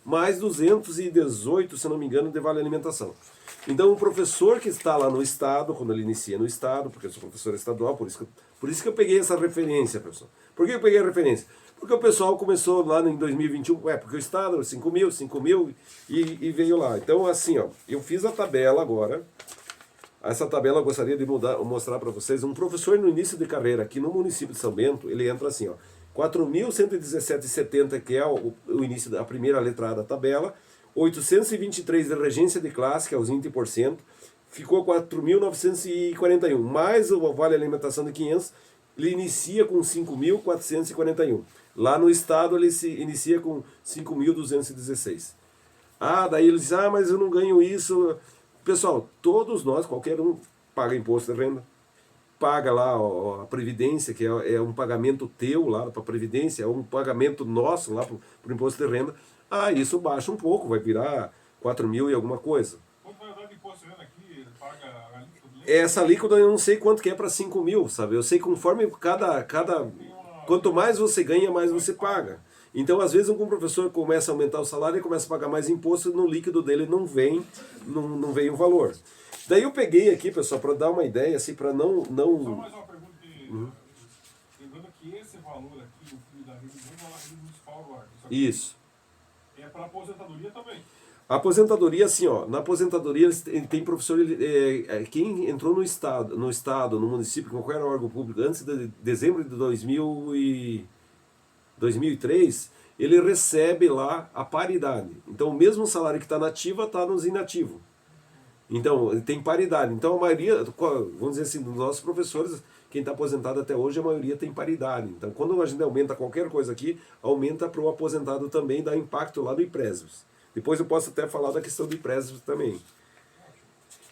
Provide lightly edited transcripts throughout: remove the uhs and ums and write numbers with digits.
mais 218, se não me engano, de vale alimentação. Então o professor que está lá no estado, quando ele inicia no estado, porque eu sou professor estadual, por isso que eu peguei essa referência, pessoal. Por que eu peguei a referência? Porque o pessoal começou lá em 2021, porque o estado, 5 mil, e veio lá. Então assim, ó, eu fiz a tabela agora. Essa tabela eu gostaria de mostrar para vocês. Um professor no início de carreira aqui no município de São Bento, ele entra assim, ó, 4.117,70, que é o início da primeira letra A da tabela, 823 de regência de classe, que é os 20%, ficou 4.941, mais o vale alimentação de 500, ele inicia com 5.441. Lá no estado ele se inicia com 5.216. Daí ele diz, mas eu não ganho isso. Pessoal, todos nós, qualquer um, paga imposto de renda, paga lá a Previdência, que é um pagamento teu lá para a Previdência, é um pagamento nosso lá para o imposto de renda. Isso baixa um pouco, vai virar 4 mil e alguma coisa. Quanto vai dar de imposto de renda aqui? Ele paga a alíquota? Essa alíquota eu não sei quanto que é para 5 mil, sabe? Eu sei conforme quanto mais você ganha, mais você paga. Então, às vezes, um professor começa a aumentar o salário e começa a pagar mais imposto, no líquido dele não vem o valor. Daí eu peguei aqui, pessoal, para dar uma ideia, assim, para não... Só mais uma pergunta. Lembrando que esse valor aqui, o filho da rede, não é a rede municipal agora. Isso. É para aposentadoria também. A aposentadoria, assim, ó, na aposentadoria tem professor, quem entrou no estado, no município, em qualquer órgão público, antes de dezembro de 2003, ele recebe lá a paridade. Então, o mesmo salário que está na ativa está nos inativos. Então, tem paridade. Então, a maioria, vamos dizer assim, dos nossos professores, quem está aposentado até hoje, a maioria tem paridade. Então, quando a gente aumenta qualquer coisa aqui, aumenta para o aposentado também, dá impacto lá no IPRESBIS. Depois eu posso até falar da questão do IPRESBIS também.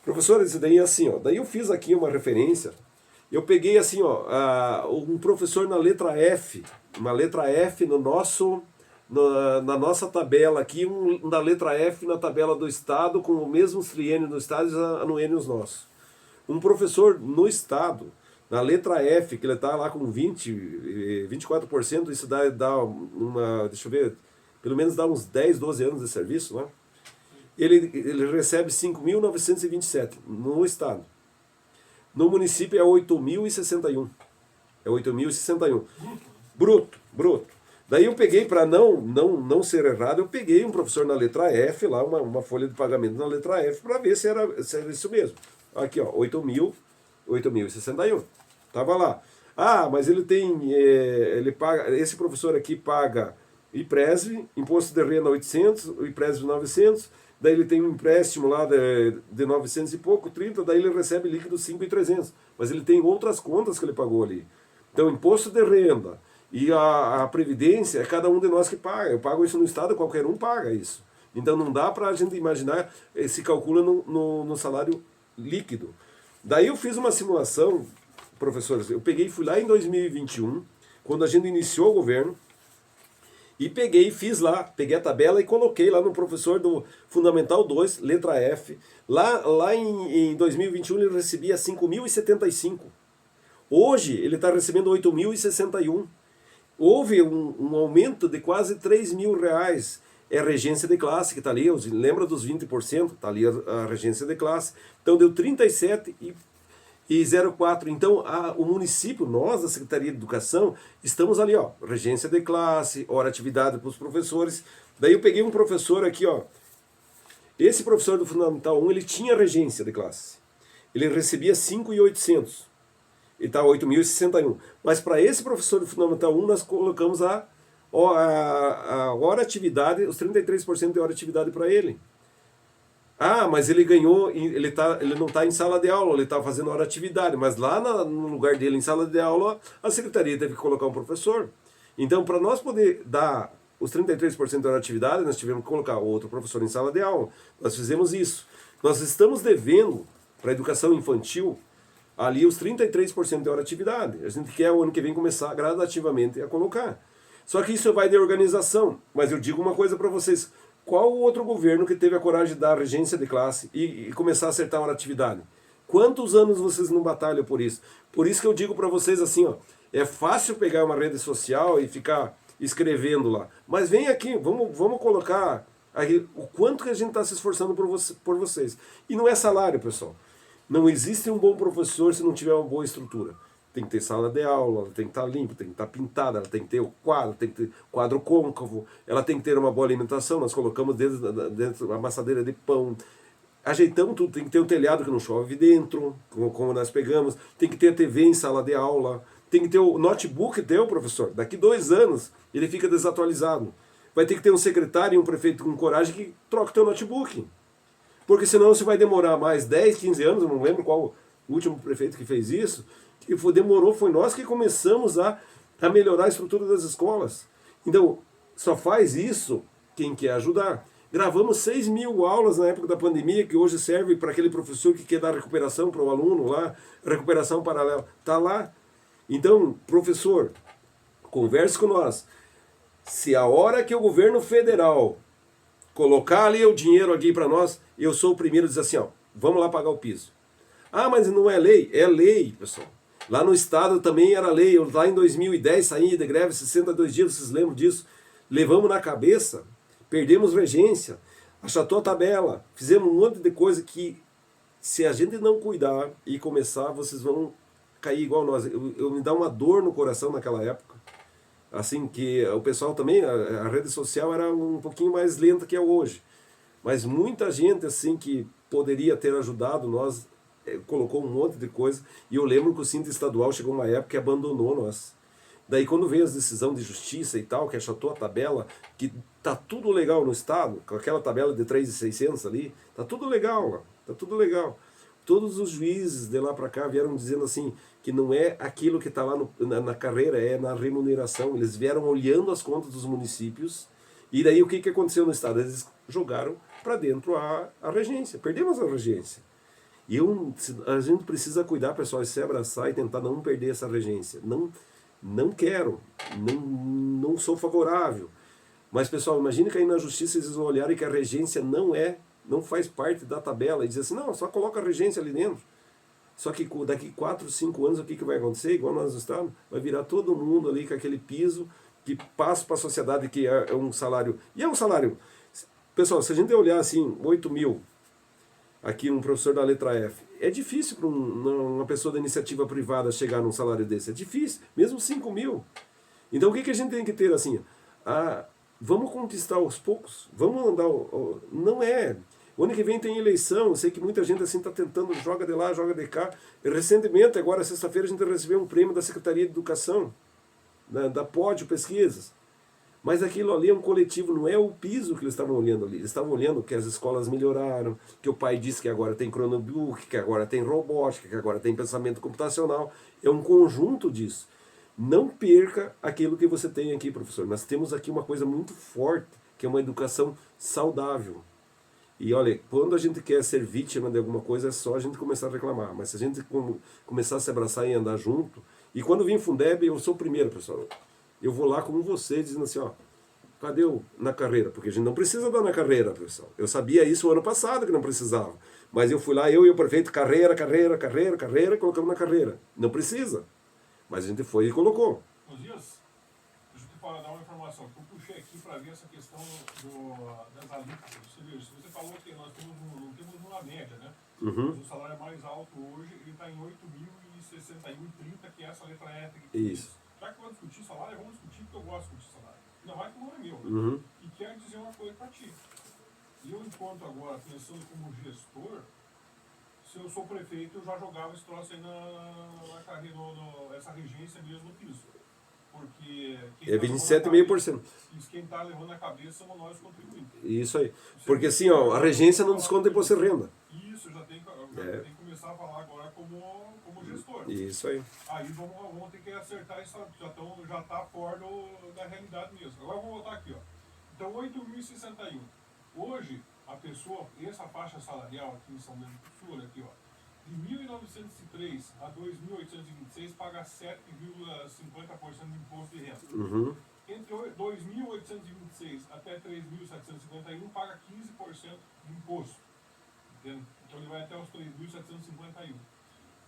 Professor, isso daí é assim, ó. Daí eu fiz aqui uma referência. Eu peguei assim, ó, um professor na letra F, uma letra F na nossa tabela aqui, na letra F na tabela do estado, com o mesmo triênio do estado e anuênios nossos. Um professor no estado, na letra F, que ele está lá com 24%, isso dá uma, deixa eu ver, pelo menos dá uns 10, 12 anos de serviço, né? Ele recebe 5.927 no estado. No município é 8.061. É 8.061. Bruto. Daí eu peguei, para não ser errado, eu peguei um professor na letra F, lá uma folha de pagamento na letra F, para ver se era isso mesmo. Aqui, ó, 8.061. Tava lá. Mas ele tem, ele paga, esse professor aqui paga IPRESB, imposto de renda 800, o IPRESB 900, daí ele tem um empréstimo lá de 900 e pouco, 30, daí ele recebe líquido 5.300, mas ele tem outras contas que ele pagou ali. Então, imposto de renda e a Previdência é cada um de nós que paga. Eu pago isso no estado, qualquer um paga isso. Então, não dá para a gente imaginar, se calcula no salário líquido. Daí eu fiz uma simulação, professores, eu fui lá em 2021, quando a gente iniciou o governo, e peguei a tabela e coloquei lá no professor do Fundamental 2, letra F. Lá em 2021 ele recebia 5.075. Hoje ele está recebendo 8.061. Houve um aumento de quase 3 mil reais. É a regência de classe que está ali, lembra dos 20%? Está ali a regência de classe. Então deu 37,04. Então, o município, nós da Secretaria de Educação, estamos ali, ó, regência de classe, hora atividade para os professores. Daí eu peguei um professor aqui, ó. Esse professor do Fundamental 1, ele tinha regência de classe. Ele recebia 5.800. Ele está 8.061. Mas para esse professor do Fundamental 1, nós colocamos a hora atividade, os 33% de hora atividade para ele. Mas ele ganhou, ele não está em sala de aula, ele está fazendo hora atividade, mas lá no lugar dele em sala de aula, a secretaria teve que colocar um professor. Então, para nós poder dar os 33% da hora atividade, nós tivemos que colocar outro professor em sala de aula. Nós fizemos isso. Nós estamos devendo para a educação infantil ali os 33% de hora atividade. A gente quer o ano que vem começar gradativamente a colocar. Só que isso vai de organização. Mas eu digo uma coisa para vocês. Qual o outro governo que teve a coragem de dar a regência de classe e começar a acertar a hora atividade? Quantos anos vocês não batalham por isso? Por isso que eu digo para vocês assim, ó, é fácil pegar uma rede social e ficar escrevendo lá. Mas vem aqui, vamos colocar aí o quanto que a gente está se esforçando por vocês. E não é salário, pessoal. Não existe um bom professor se não tiver uma boa estrutura. Tem que ter sala de aula, ela tem que estar limpa, tem que estar pintada, ela tem que ter o quadro, tem que ter quadro côncavo, ela tem que ter uma boa alimentação, nós colocamos dentro a amassadeira de pão, ajeitamos tudo, tem que ter um telhado que não chove dentro, como nós pegamos, tem que ter a TV em sala de aula, tem que ter o notebook teu, professor. Daqui 2 anos ele fica desatualizado. Vai ter que ter um secretário e um prefeito com coragem que troque o teu notebook. Porque senão você vai demorar mais 10, 15 anos, eu não lembro qual o último prefeito que fez isso, que demorou, foi nós que começamos a melhorar a estrutura das escolas. Então, só faz isso quem quer ajudar. Gravamos 6.000 aulas na época da pandemia, que hoje serve para aquele professor que quer dar recuperação para o aluno lá, recuperação paralela. Está lá. Então, professor, converse com nós. Se a hora que o governo federal colocar ali o dinheiro aqui para nós, eu sou o primeiro a dizer assim, ó, vamos lá pagar o piso. Ah, mas não é lei? É lei, pessoal. Lá no estado também era lei. Eu, lá em 2010 saí de greve 62 dias, vocês lembram disso? Levamos na cabeça, perdemos regência, achatou a tabela, fizemos um monte de coisa que, se a gente não cuidar e começar, vocês vão cair igual nós. Eu me dá uma dor no coração naquela época. Assim que o pessoal também, a rede social era um pouquinho mais lenta que é hoje. Mas muita gente assim que poderia ter ajudado nós, colocou um monte de coisa. E eu lembro que o Cinto Estadual chegou uma época que abandonou nós. Daí quando veio as decisões de justiça e tal, que achatou a tabela, que tá tudo legal no estado, com aquela tabela de 3.600 ali, tá tudo legal lá, tá tudo legal. Todos os juízes de lá para cá vieram dizendo assim, que não é aquilo que está lá na carreira, é na remuneração. Eles vieram olhando as contas dos municípios, e daí o que aconteceu no estado? Eles jogaram para dentro a regência, perdemos a regência. E a gente precisa cuidar, pessoal, e se abraçar e tentar não perder essa regência. Não quero, não sou favorável. Mas, pessoal, imagine cair na justiça e eles vão olharem que a regência não faz parte da tabela, e dizer assim, não, só coloca a regência ali dentro. Só que daqui 4, 5 anos o que vai acontecer? Igual nós estamos, vai virar todo mundo ali com aquele piso que passa para a sociedade, que é um salário. E é um salário. Pessoal, se a gente olhar assim, 8.000, aqui um professor da letra F, é difícil para uma pessoa da iniciativa privada chegar num salário desse. É difícil, mesmo 5.000. Então o que a gente tem que ter assim? Vamos conquistar aos poucos, vamos andar. Não é. O ano que vem tem eleição, eu sei que muita gente assim está tentando, joga de lá, joga de cá. Recentemente, agora sexta-feira, a gente recebeu um prêmio da Secretaria de Educação, da Pódio Pesquisas. Mas aquilo ali é um coletivo, não é o piso que eles estavam olhando ali. Eles estavam olhando que as escolas melhoraram, que o pai disse que agora tem Chromebook, que agora tem robótica, que agora tem pensamento computacional. É um conjunto disso. Não perca aquilo que você tem aqui, professor. Nós temos aqui uma coisa muito forte, que é uma educação saudável. E olha, quando a gente quer ser vítima de alguma coisa, é só a gente começar a reclamar. Mas se a gente começar a se abraçar e andar junto... E quando vim em Fundeb, eu sou o primeiro, pessoal. Eu vou lá como você, dizendo assim, ó, cadê na carreira? Porque a gente não precisa dar na carreira, pessoal. Eu sabia isso o ano passado, que não precisava. Mas eu fui lá, eu e o prefeito, carreira, colocamos na carreira. Não precisa. Mas a gente foi e colocou. Osias, deixa eu te falar, dar uma informação. Eu puxei aqui para ver essa questão das alíquotas. Você falou que nós não temos uma média, né? Uhum. Mas o salário mais alto hoje, ele está em 8.061,30, que é essa letra E. Isso. Já que vamos discutir salário, vamos discutir porque eu gosto de discutir salário. Ainda mais que não é meu. Né? Uhum. E quero dizer uma coisa para ti. Eu, enquanto agora, pensando como gestor, se eu sou prefeito, eu já jogava esse troço aí na carreira, essa regência mesmo no piso. Porque... É 27,5%. Quem está levando a cabeça somos nós contribuintes. Isso aí. Porque assim, ó, a regência não desconta imposto de renda. Isso, já tem que começar a falar agora como gestor. Isso aí. Aí vamos ter que acertar isso, já está fora da realidade mesmo. Agora vamos voltar aqui, ó. Então, 8.061. Hoje, a pessoa, essa faixa salarial aqui em São Bento do Sul, olha aqui, ó, de 1.903 a 2.826 paga 7,50% de imposto de renda. Uhum. Entre 2.826 até 3.751 paga 15% de imposto. Entende? Então ele vai até os 3.751.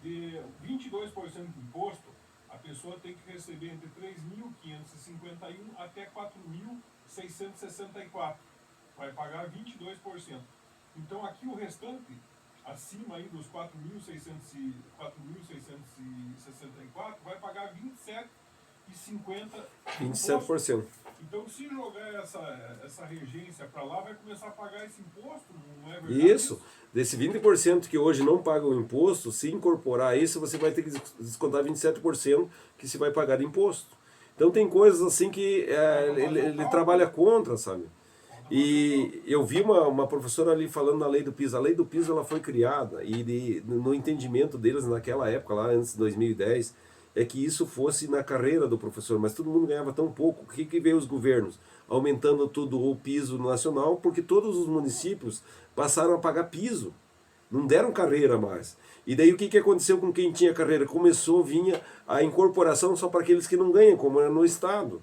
De 22% de imposto, a pessoa tem que receber entre 3.551 até 4.664. Vai pagar 22%. Então aqui o restante, acima aí dos 4.664, vai pagar 27,50. 27%. Então, se jogar essa regência para lá, vai começar a pagar esse imposto, não é verdade? Isso. Desse 20% que hoje não paga o imposto, se incorporar isso, você vai ter que descontar 27% que se vai pagar de imposto. Então tem coisas assim que ele trabalha contra, sabe? E eu vi uma professora ali falando na lei do piso. A lei do piso ela foi criada e no entendimento deles naquela época, lá antes de 2010, é que isso fosse na carreira do professor, mas todo mundo ganhava tão pouco. O que veio os governos? Aumentando tudo o piso nacional, porque todos os municípios passaram a pagar piso. Não deram carreira mais. E daí o que aconteceu com quem tinha carreira? Vinha a incorporação só para aqueles que não ganham, como era no Estado.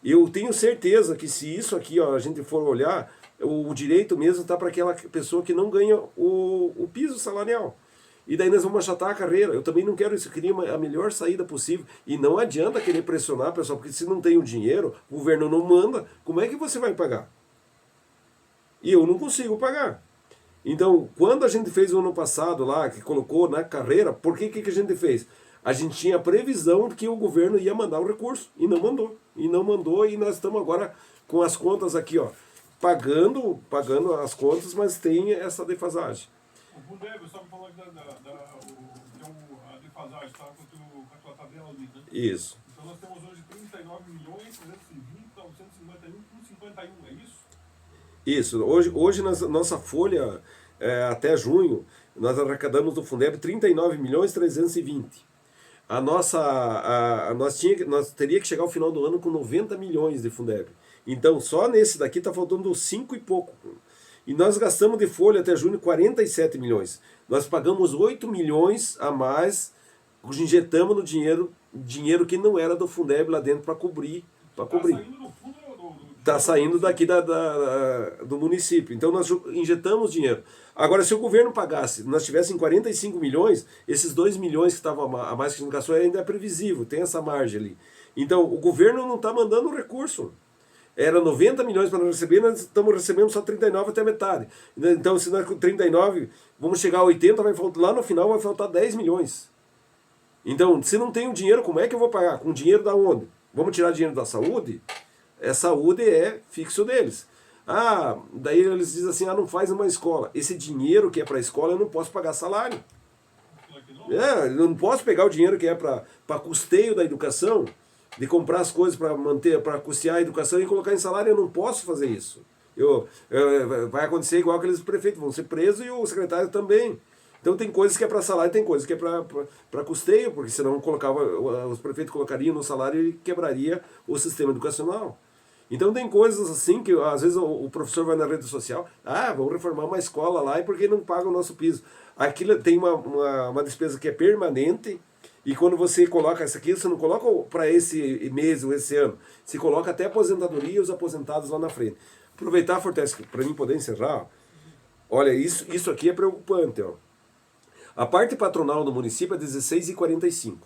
Eu tenho certeza que se isso aqui a gente for olhar, o direito mesmo está para aquela pessoa que não ganha o piso salarial. E daí nós vamos achatar a carreira. Eu também não quero isso, eu queria a melhor saída possível. E não adianta querer pressionar, pessoal, porque se não tem o dinheiro, o governo não manda, como é que você vai pagar? E eu não consigo pagar. Então, quando a gente fez o ano passado lá, que colocou na carreira, por que a gente fez? A gente tinha a previsão de que o governo ia mandar o recurso, e não mandou. E não mandou, e nós estamos agora com as contas aqui, ó, pagando as contas, mas tem essa defasagem. O Fundeb, você estava falando a defasagem, estava com a tua tabela ali, né? Isso. Então nós temos hoje 39.320.951,51, é isso? Isso. Hoje nossa folha, até junho, nós arrecadamos do Fundeb 39.320. Nós teria que chegar ao final do ano com 90 milhões de Fundeb. Então, só nesse daqui está faltando 5 e pouco. E nós gastamos de folha até junho 47 milhões. Nós pagamos 8 milhões a mais, injetamos no dinheiro que não era do Fundeb lá dentro para cobrir. Está saindo do fundo Está saindo daqui do município. Então nós injetamos dinheiro. Agora, se o governo pagasse, nós tivéssemos 45 milhões, esses 2 milhões que estavam a mais que a gente gastou ainda é previsível, tem essa margem ali. Então o governo não está mandando o recurso. Era 90 milhões para nós receber, nós estamos recebendo só 39 até metade. Então, se nós com 39 vamos chegar a 80, lá no final vai faltar 10 milhões. Então, se não tem o dinheiro, como é que eu vou pagar? Com dinheiro da onde? Vamos tirar dinheiro da saúde? A saúde é fixo deles. Daí eles dizem assim, não faz uma escola. Esse dinheiro que é para a escola eu não posso pagar salário. Eu não posso pegar o dinheiro que é para custeio da educação, de comprar as coisas para custear a educação e colocar em salário, eu não posso fazer isso. Vai acontecer igual aqueles prefeitos, vão ser presos e o secretário também. Então tem coisas que é para salário, tem coisas que é para custeio, porque senão os prefeitos colocariam no salário e quebraria o sistema educacional. Então tem coisas assim que às vezes o professor vai na rede social, vamos reformar uma escola lá e porque não paga o nosso piso. Aquilo tem uma despesa que é permanente. E quando você coloca isso aqui, você não coloca para esse mês ou esse ano. Você coloca até a aposentadoria e os aposentados lá na frente. Aproveitar, Fortes, para mim poder encerrar. Olha, isso aqui é preocupante. Ó. A parte patronal do município é 16,45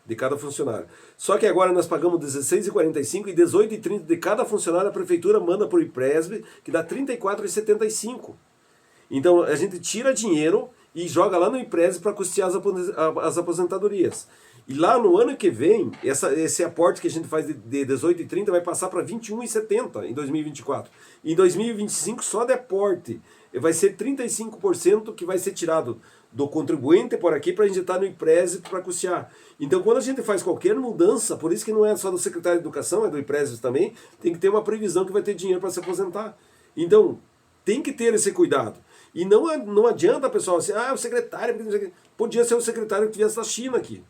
de cada funcionário. Só que agora nós pagamos 16,45 e 18,30 de cada funcionário a prefeitura manda para o IPRESB, que dá 34,75. Então a gente tira dinheiro e joga lá no IPRESB para custear as aposentadorias. E lá no ano que vem, esse aporte que a gente faz de 18,30 vai passar para 21,70 em 2024. Em 2025, só de aporte, vai ser 35% que vai ser tirado do contribuinte por aqui para injetar no IPRESB para custear. Então, quando a gente faz qualquer mudança, por isso que não é só do secretário de Educação, é do IPRESB também, tem que ter uma previsão que vai ter dinheiro para se aposentar. Então, tem que ter esse cuidado. E não adianta, pessoal, assim, o secretário... Podia ser o secretário que tivesse da China aqui.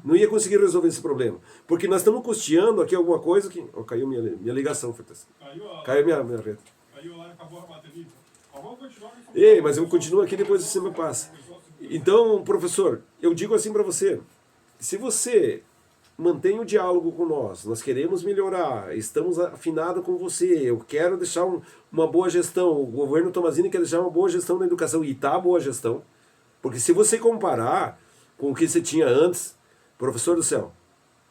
Não ia conseguir resolver esse problema. Porque nós estamos custeando aqui alguma coisa que... caiu minha ligação, Fortes. Caiu minha rede. Caiu lá, acabou a bateria. Vamos continuar. Mas eu continuo aqui, depois você me passa. Então, professor, eu digo assim para você, se você mantém o diálogo com nós queremos melhorar, estamos afinados com você, eu quero deixar uma boa gestão, o governo Tomazini quer deixar uma boa gestão na educação, e está boa gestão, porque se você comparar com o que você tinha antes, Professor do céu,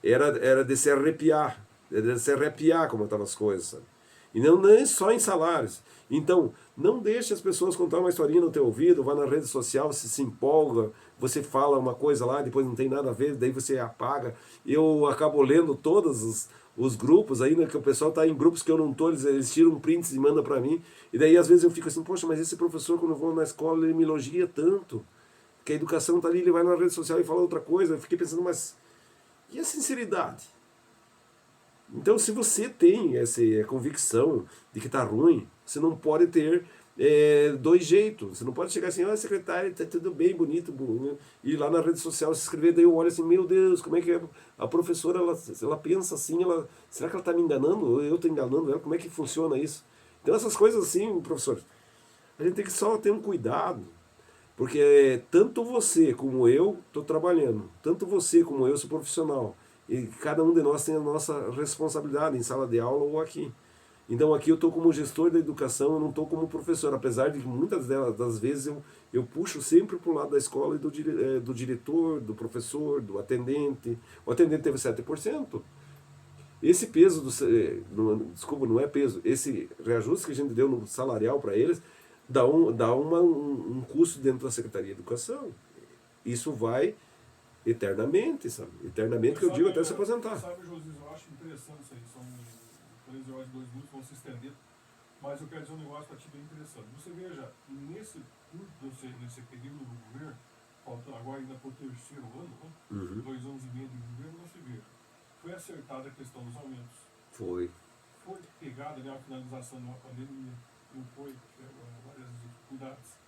era de se arrepiar, era de se arrepiar como estavam as coisas, sabe? E não é só em salários. Então, não deixe as pessoas contar uma historinha no teu ouvido, vá na rede social, você se empolga, você fala uma coisa lá, depois não tem nada a ver, daí você apaga. Eu acabo lendo todos os grupos aí, né, que o pessoal está em grupos que eu não estou, eles tiram prints e mandam para mim, e daí às vezes eu fico assim, poxa, mas esse professor quando eu vou na escola ele me elogia tanto, que a educação está ali, ele vai na rede social e fala outra coisa. Eu fiquei pensando, mas e a sinceridade? Então, se você tem essa convicção de que está ruim, você não pode ter dois jeitos. Você não pode chegar assim, secretária, está tudo bem, bonito, e ir lá na rede social se inscrever, daí eu olho assim, meu Deus, como é que é? A professora, ela pensa assim, será que ela está me enganando? Ou eu estou enganando ela? Como é que funciona isso? Então, essas coisas assim, professor, a gente tem que só ter um cuidado, porque tanto você como eu estou trabalhando, tanto você como eu sou profissional, e cada um de nós tem a nossa responsabilidade em sala de aula ou aqui. Então aqui eu estou como gestor da educação, eu não estou como professor, apesar de que muitas das vezes eu puxo sempre para o lado da escola e do diretor, do professor, do atendente. O atendente teve 7%. Esse peso, desculpa, não é peso, esse reajuste que a gente deu no salarial para eles, dá um custo dentro da Secretaria de Educação. Isso vai eternamente, sabe? Eternamente, que eu digo até se aposentar. Sabe, Josias, eu acho interessante isso aí, são 13 horas e 2 minutos, vão se estender, mas eu quero dizer um negócio para ti bem interessante. Você veja, nesse período do governo, faltando agora ainda para o terceiro ano, né? 2 anos e meio de governo, você veja, foi acertada a questão dos aumentos. Foi pegada, né, a finalização de uma pandemia, não foi, várias dificuldades.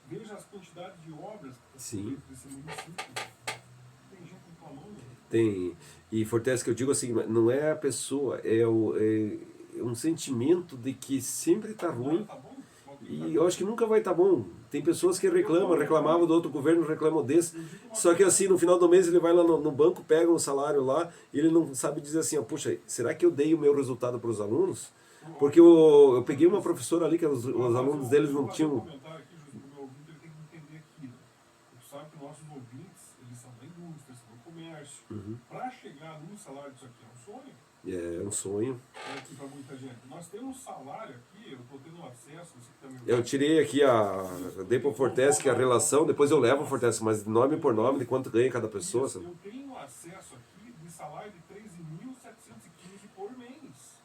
Veja as quantidades de obras sim. desse município. Tem gente reclamando. Tem. E Fortes, que eu digo assim, não é a pessoa, é um sentimento de que sempre está ruim. Tá bom? E eu acho que nunca vai estar bom. Tem pessoas que reclamavam do outro governo, reclamam desse. Só que assim, no final do mês ele vai lá no banco, pega um salário lá, e ele não sabe dizer assim, ó, puxa, será que eu dei o meu resultado para os alunos? Porque eu peguei uma professora ali que os alunos deles não tinham... Para chegar num salário disso aqui é um sonho. É um sonho. Para muita gente. Nós temos um salário aqui, eu estou tendo acesso. Eu tirei aqui dei para o Fortes que a relação, depois eu levo o Fortes, mas nome por nome de quanto ganha cada pessoa. Isso, eu tenho acesso aqui de salário de 13.715 por mês.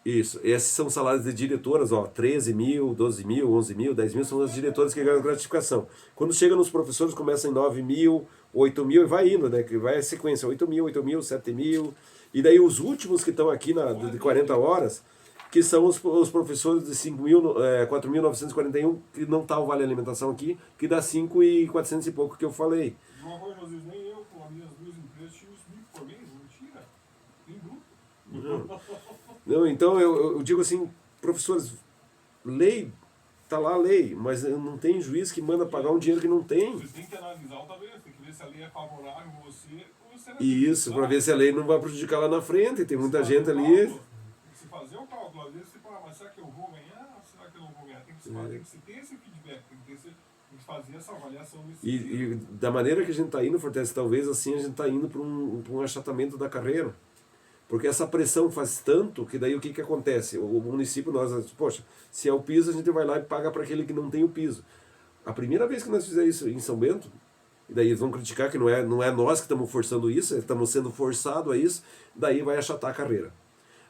Isso, esses são salários de diretoras, ó, 13 mil, 12 mil, 11 mil, 10 mil, são as diretoras que ganham gratificação. Quando chega nos professores, começa em 9 mil, 8 mil e vai indo, né? Que vai a sequência, 8 mil, 7 mil. E daí os últimos que estão aqui de 40 horas, que são os professores de 4.941, que não está o Vale Alimentação aqui, que dá 5.400 e pouco que eu falei. Não, José, nem eu, com as minhas duas empresas, tinha uns 1.000 por mês, mentira. Tem grupo. Não, então eu digo assim, professores, lei, tá lá a lei, mas não tem juiz que manda pagar um dinheiro que não tem. Você tem que analisar outra vez, tem que ver se a lei é favorável a você ou se ela é isso, para ver se a lei não vai prejudicar lá na frente, tem muita gente ali. Se fazer o cálculo, às vezes você fala, mas será que eu vou ganhar ou será que eu não vou ganhar? Tem que ter esse feedback, tem que fazer essa avaliação nesse e da maneira que a gente está indo, Fortes, talvez assim a gente está indo para um achatamento da carreira. Porque essa pressão faz tanto que daí o que acontece? O município, poxa, se é o piso, a gente vai lá e paga para aquele que não tem o piso. A primeira vez que nós fizemos isso em São Bento, e daí eles vão criticar que não é nós que estamos forçando isso, estamos sendo forçados a isso, daí vai achatar a carreira.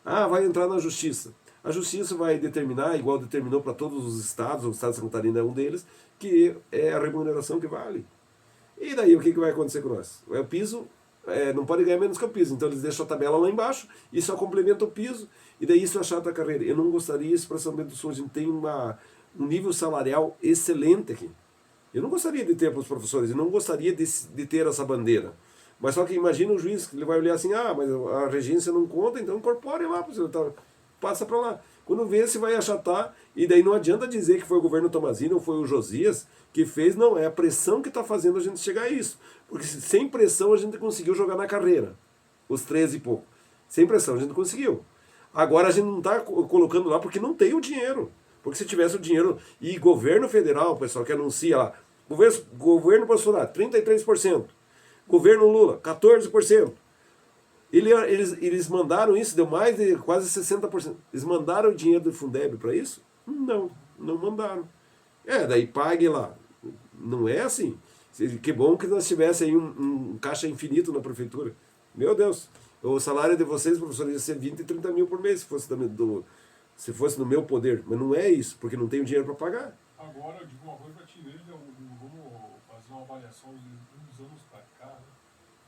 Vai entrar na justiça. A justiça vai determinar, igual determinou para todos os estados, o estado de Santa Catarina é um deles, que é a remuneração que vale. E daí o que vai acontecer com nós? O piso... não pode ganhar menos que o piso, então eles deixam a tabela lá embaixo e só complementa o piso, e daí isso achata a carreira. Eu não gostaria isso para São Bento do Sul, a gente tem um nível salarial excelente aqui. Eu não gostaria de ter para os professores, eu não gostaria de ter essa bandeira. Mas só que imagina o juiz, que ele vai olhar assim, mas a regência não conta, então incorpore lá, passa para lá. Quando vê, se vai achatar, e daí não adianta dizer que foi o governo Tomazini ou foi o Josias que fez, não, é a pressão que está fazendo a gente chegar a isso. Porque sem pressão a gente conseguiu jogar na carreira, os 13 e pouco. Sem pressão a gente conseguiu. Agora a gente não está colocando lá porque não tem o dinheiro. Porque se tivesse o dinheiro, e governo federal, o pessoal que anuncia lá, governo Bolsonaro, 33%. Governo Lula, 14%. Eles mandaram isso, deu mais de quase 60%. Eles mandaram o dinheiro do Fundeb para isso? Não, não mandaram. Daí pague lá. Não é assim. Que bom que nós tivéssemos aí um caixa infinito na prefeitura. Meu Deus, o salário de vocês, professores, ia ser 20 e 30 mil por mês, se fosse no meu poder. Mas não é isso, porque não tenho dinheiro para pagar. Agora, eu digo uma coisa para ti, vamos fazer uma avaliação de uns anos para cá. Né?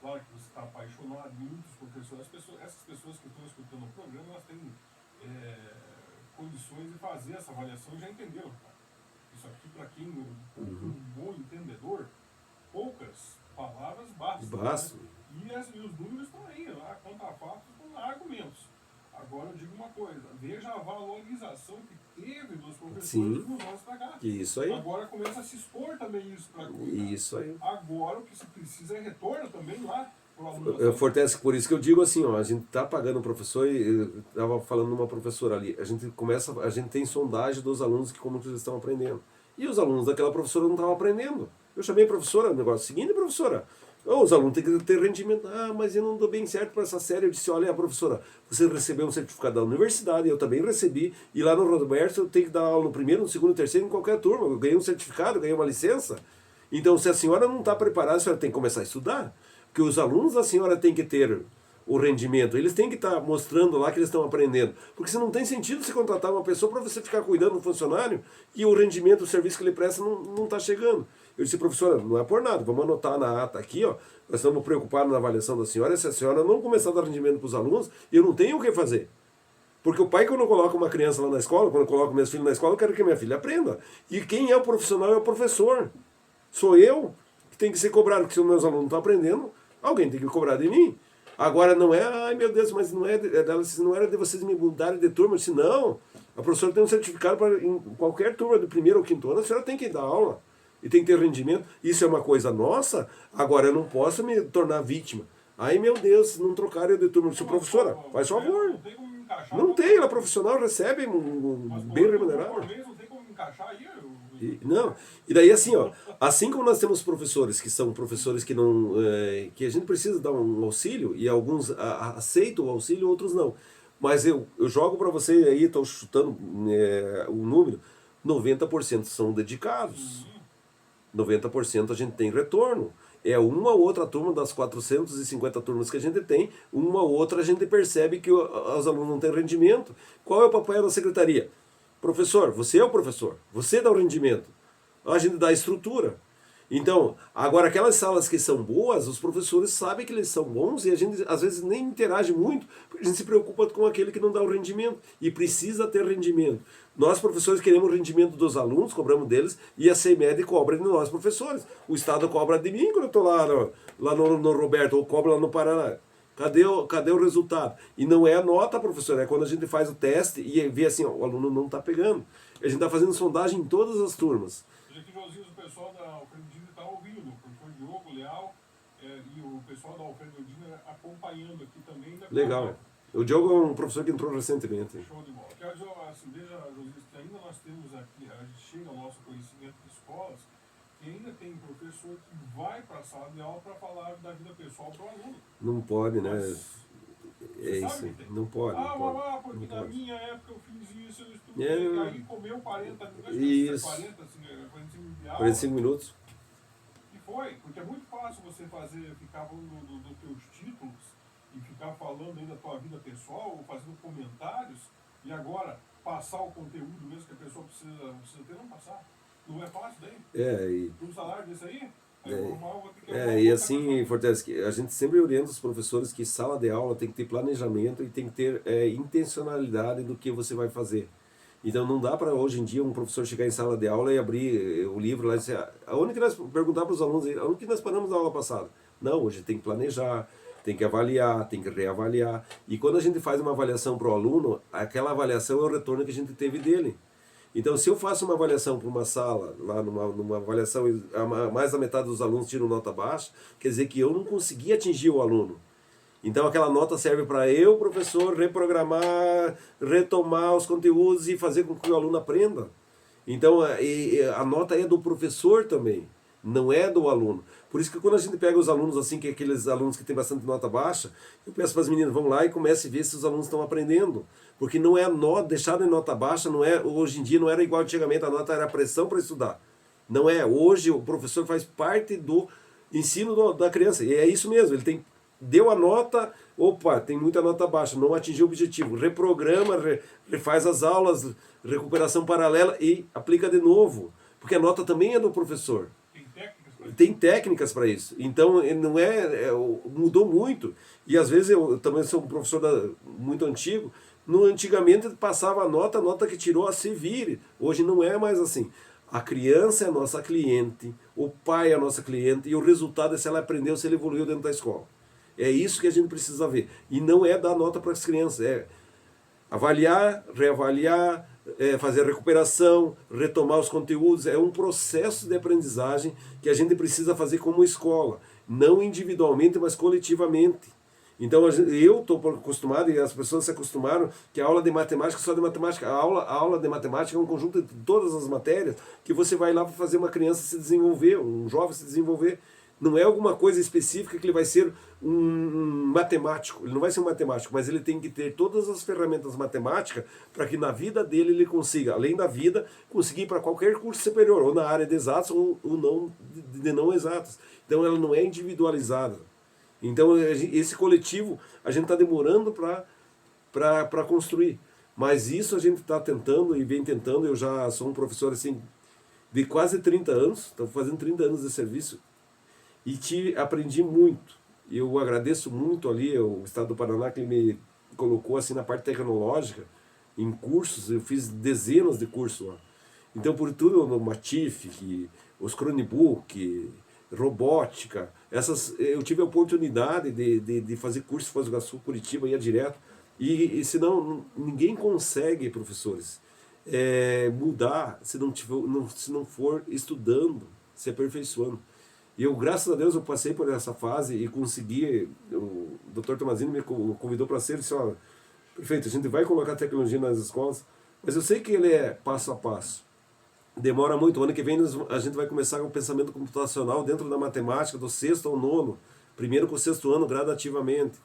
Claro que você está apaixonado, muitos professores, essas pessoas que estão escutando o programa, elas têm condições de fazer essa avaliação e já entenderam. Cara. Isso aqui, para quem um bom entendedor, poucas palavras bastam. Né? E os números estão aí, lá, quanto a fatos, estão lá argumentos. Agora eu digo uma coisa, veja a valorização que teve dos professores nos anos pra cá. Isso aí. Agora começa a se expor também isso para Isso aí. Agora o que se precisa é retorno também lá pro aluno. Fortalece, por isso que eu digo assim, ó, a gente tá pagando o professor, e eu estava falando numa professora ali, a gente tem sondagem dos alunos que como eles estão aprendendo. E os alunos daquela professora não estavam aprendendo. Eu chamei a professora, o negócio seguinte, professora, os alunos têm que ter rendimento. Mas eu não dou bem certo para essa série. Eu disse, olha, professora, você recebeu um certificado da universidade, eu também recebi, e lá no Roberto eu tenho que dar aula no primeiro, no segundo, no terceiro, em qualquer turma. Eu ganhei um certificado, ganhei uma licença. Então, se a senhora não está preparada, a senhora tem que começar a estudar. Porque os alunos da senhora têm que ter o rendimento, eles têm que estar mostrando lá que eles estão aprendendo. Porque se não tem sentido você contratar uma pessoa para você ficar cuidando do funcionário e o rendimento, o serviço que ele presta não está chegando. Eu disse, professora, não é por nada, vamos anotar na ata aqui, ó, nós estamos preocupados na avaliação da senhora, se a senhora não começar a dar rendimento para os alunos, eu não tenho o que fazer. Porque o pai, quando coloca uma criança lá na escola, quando eu coloco meus filhos na escola, eu quero que minha filha aprenda. E quem é o profissional é o professor. Sou eu que tenho que ser cobrado, porque se os meus alunos não estão aprendendo, alguém tem que cobrar de mim. Agora não é, ai meu Deus, mas não era de vocês me mudarem de turma. Eu disse, não, a professora tem um certificado para em qualquer turma do primeiro ou quinto ano, a senhora tem que dar aula. E tem que ter rendimento. Isso é uma coisa nossa, agora eu não posso me tornar vítima. Ai meu Deus, não trocaram eu de turma. Eu disse, professora, faz favor. Não tem, ela profissional recebe bem remunerado. Não tem como encaixar aí? Não, e daí assim, ó, assim como nós temos professores que são professores que não, que a gente precisa dar um auxílio, e alguns aceitam o auxílio, outros não. Mas eu jogo para você aí, estou chutando o número, 90% são dedicados, 90% a gente tem retorno. É uma ou outra turma das 450 turmas que a gente tem, uma ou outra a gente percebe que os alunos não têm rendimento. Qual é o papel da secretaria? Professor, você é o professor, você dá o rendimento, a gente dá a estrutura. Então, agora aquelas salas que são boas, os professores sabem que eles são bons e a gente às vezes nem interage muito, porque a gente se preocupa com aquele que não dá o rendimento e precisa ter rendimento. Nós, professores, queremos o rendimento dos alunos, cobramos deles, e a CEMED cobra de nós, professores. O Estado cobra de mim quando eu estou lá no Roberto, ou cobra lá no Paraná. Cadê o resultado? E não é a nota, professor, é quando a gente faz o teste e vê assim, ó, o aluno não está pegando. A gente está fazendo sondagem em todas as turmas. Aqui, Josias, o pessoal da Alfredina está ouvindo, o professor Diogo, Leal, e o pessoal da Alfredina acompanhando aqui também. Legal. O Diogo é um professor que entrou recentemente. Show de bola. Quero dizer, assim, veja, Josias, que ainda nós temos aqui, a gente chega ao nosso conhecimento de escolas, e ainda tem professor que vai para a sala de aula para falar da vida pessoal para o aluno. Não pode, né? É isso. Não pode. Porque na minha época eu fiz isso, eu estudei, aí comeu 40 minutos, isso. 45 minutos de aula. 45 minutos. E foi, porque é muito fácil você ficar falando dos teus títulos e ficar falando aí da tua vida pessoal, ou fazendo comentários, e agora passar o conteúdo mesmo que a pessoa precisa ter, não passar. Não é fácil daí? Um salário desse aí? E assim, Fortaleza, a gente sempre orienta os professores que sala de aula tem que ter planejamento e tem que ter intencionalidade do que você vai fazer. Então não dá para hoje em dia um professor chegar em sala de aula e abrir o livro lá e dizer, aonde que nós perguntar para os alunos, aonde que nós paramos na aula passada? Não, hoje tem que planejar, tem que avaliar, tem que reavaliar. E quando a gente faz uma avaliação para o aluno, aquela avaliação é o retorno que a gente teve dele. Então, se eu faço uma avaliação para uma sala, lá numa avaliação, mais da metade dos alunos tiram nota baixa, quer dizer que eu não consegui atingir o aluno. Então, aquela nota serve para eu, professor, reprogramar, retomar os conteúdos e fazer com que o aluno aprenda. Então, a nota é do professor também. não é do aluno. Por isso que quando a gente pega os alunos assim, que é aqueles alunos que têm bastante nota baixa, eu peço para as meninas, vão lá e comecem a ver se os alunos estão aprendendo. Porque não é deixar em nota baixa, não é, hoje em dia não era igual antigamente, a nota era pressão para estudar. Não é, hoje o professor faz parte do ensino da criança, e é isso mesmo, ele deu a nota, opa, tem muita nota baixa, não atingiu o objetivo, reprograma, refaz as aulas, recuperação paralela e aplica de novo, porque a nota também é do professor. Tem técnicas para isso. Então, não mudou muito. E às vezes eu também sou um professor muito antigo. Antigamente passava a nota que tirou a se vire. Hoje não é mais assim. A criança é a nossa cliente, o pai é a nossa cliente, e o resultado é se ela aprendeu, se ele evoluiu dentro da escola. É isso que a gente precisa ver. E não é dar nota para as crianças, é avaliar, reavaliar, fazer a recuperação, retomar os conteúdos. É um processo de aprendizagem que a gente precisa fazer como escola, não individualmente, mas coletivamente. Então eu estou acostumado, e as pessoas se acostumaram, que a aula de matemática é só de matemática. A aula de matemática é um conjunto de todas as matérias que você vai lá para fazer uma criança se desenvolver, um jovem se desenvolver. Não é alguma coisa específica que ele vai ser um matemático. Ele não vai ser um matemático, mas ele tem que ter todas as ferramentas matemáticas para que na vida dele ele consiga, além da vida, conseguir ir para qualquer curso superior, ou na área de exatas ou não, de não exatas. Então ela não é individualizada. Então esse coletivo a gente está demorando para construir. Mas isso a gente está tentando e vem tentando. Eu já sou um professor assim de quase 30 anos, estou fazendo 30 anos de serviço, e aprendi muito. Eu agradeço muito ali o Estado do Paraná, que me colocou assim na parte tecnológica, em cursos. Eu fiz dezenas de cursos lá. Então, por tudo, no Matif, os Chromebook, robótica, eu tive a oportunidade de fazer curso em Foz do Iguaçu, Curitiba, ia direto. E senão, ninguém consegue, professores, mudar se não for estudando, se aperfeiçoando. E eu, graças a Deus, eu passei por essa fase e consegui. O Dr. Tomazini me convidou para ser, ele disse, ó, prefeito, a gente vai colocar tecnologia nas escolas, mas eu sei que ele é passo a passo. Demora muito. O ano que vem a gente vai começar com o pensamento computacional dentro da matemática, do 6º ao 9º, primeiro com o 6º ano, gradativamente.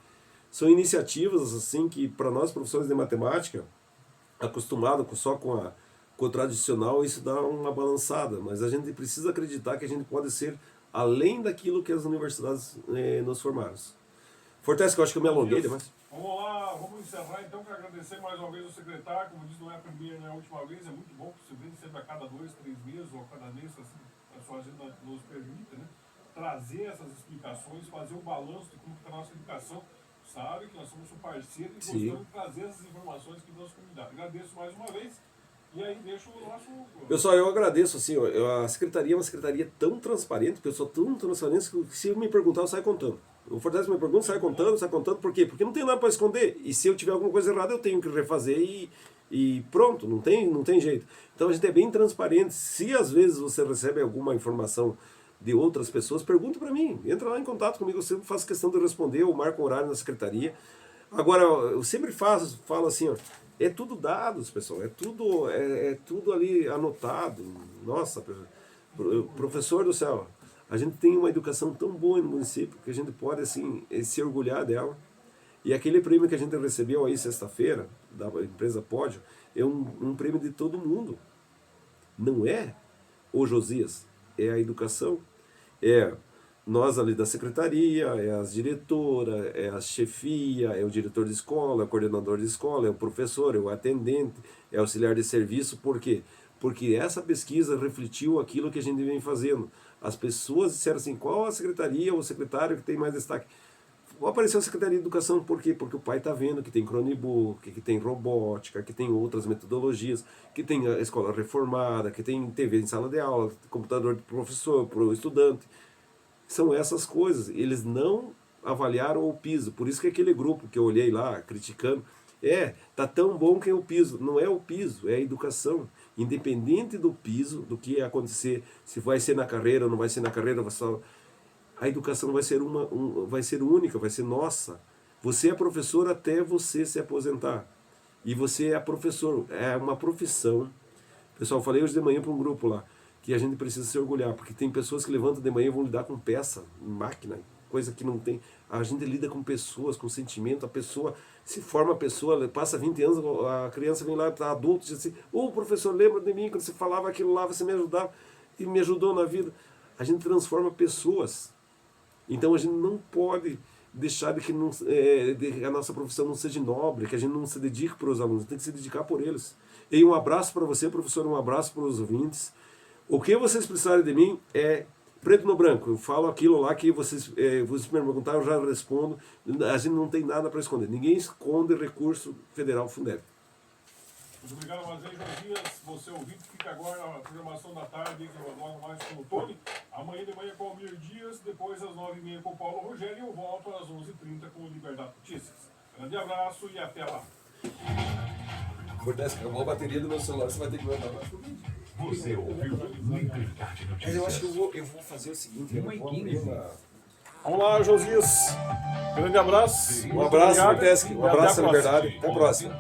São iniciativas assim que, para nós professores de matemática, acostumados só com o tradicional, isso dá uma balançada. Mas a gente precisa acreditar que a gente pode ser além daquilo que as universidades nos formaram. Fortalece, que eu acho que eu me alonguei demais. Vamos lá, vamos encerrar então, para agradecer mais uma vez ao secretário. Como diz, não é a primeira nem a última vez, é muito bom que você vem sempre a cada 2, 3 meses, ou a cada mês, assim, a sua agenda nos permite, né, trazer essas explicações, fazer um balanço de como está a nossa educação. Sabe que nós somos um parceiro e gostamos de trazer essas informações aqui para a nossa comunidade. Agradeço mais uma vez. E aí deixa o nosso... Pessoal, eu agradeço, assim, a secretaria é uma secretaria tão transparente, pessoal tão transparente, que se eu me perguntar, eu saio contando. O Fortaleza me pergunta, sai contando, por quê? Porque não tem nada para esconder, e se eu tiver alguma coisa errada, eu tenho que refazer e pronto, não tem jeito. Então a gente é bem transparente. Se às vezes você recebe alguma informação de outras pessoas, pergunta para mim, entra lá em contato comigo, eu sempre faço questão de responder, eu marco o horário na secretaria. Agora, eu sempre falo assim, ó, é tudo dados, pessoal, é tudo ali anotado. Nossa, professor do céu, a gente tem uma educação tão boa no município que a gente pode assim se orgulhar dela. E aquele prêmio que a gente recebeu aí sexta-feira, da empresa Pódio, é um prêmio de todo mundo. Não é o Josias, é a educação. É nós ali da secretaria, é as diretoras, é a chefia, é o diretor de escola, é o coordenador de escola, é o professor, é o atendente, é o auxiliar de serviço. Por quê? Porque essa pesquisa refletiu aquilo que a gente vem fazendo. As pessoas disseram assim, qual a secretaria ou o secretário que tem mais destaque? Apareceu a Secretaria de Educação, por quê? Porque o pai está vendo que tem Chromebook, que tem robótica, que tem outras metodologias, que tem a escola reformada, que tem TV em sala de aula, computador do professor, para o estudante. São essas coisas. Eles não avaliaram o piso. Por isso que aquele grupo que eu olhei lá, criticando, tá tão bom que é o piso. Não é o piso, é a educação. Independente do piso, do que acontecer, se vai ser na carreira ou não vai ser na carreira, a educação vai ser vai ser única, vai ser nossa. Você é professor até você se aposentar. E você é professor, é uma profissão. Pessoal, eu falei hoje de manhã para um grupo lá, que a gente precisa se orgulhar, porque tem pessoas que levantam de manhã e vão lidar com peça, máquina, coisa que não tem. A gente lida com pessoas, com sentimento, a pessoa se forma, a pessoa passa 20 anos, a criança vem lá, está adulto, diz assim, professor, lembra de mim, quando você falava aquilo lá, você me ajudava, e me ajudou na vida. A gente transforma pessoas. Então a gente não pode deixar de que a nossa profissão não seja nobre, que a gente não se dedique para os alunos, tem que se dedicar por eles. E um abraço para você, professor, um abraço para os ouvintes. O que vocês precisarem de mim é preto no branco. Eu falo aquilo lá que vocês me perguntar, eu já respondo. A gente não tem nada para esconder. Ninguém esconde recurso federal Fundeb. Muito obrigado mais vez, Josias. Você ouvinte, fica agora na programação da tarde, que eu logo mais com o Tony. Amanhã de manhã com o Almir Dias, depois às 9h30 com o Paulo Rogério e eu volto às 11h30 com o Liberdade Notícias. Grande abraço e até lá. Acontece que acabou a bateria do meu celular, você vai ter que mandar mais pro vídeo. Você ouviu Liberdade Notícias. Mas eu acho que eu vou fazer o seguinte, eu vou abrir Vamos lá, Josias. Grande abraço. Um abraço, Obrigado. Viteschi. Um E até a abraço, próxima. Liberdade. Até a próxima.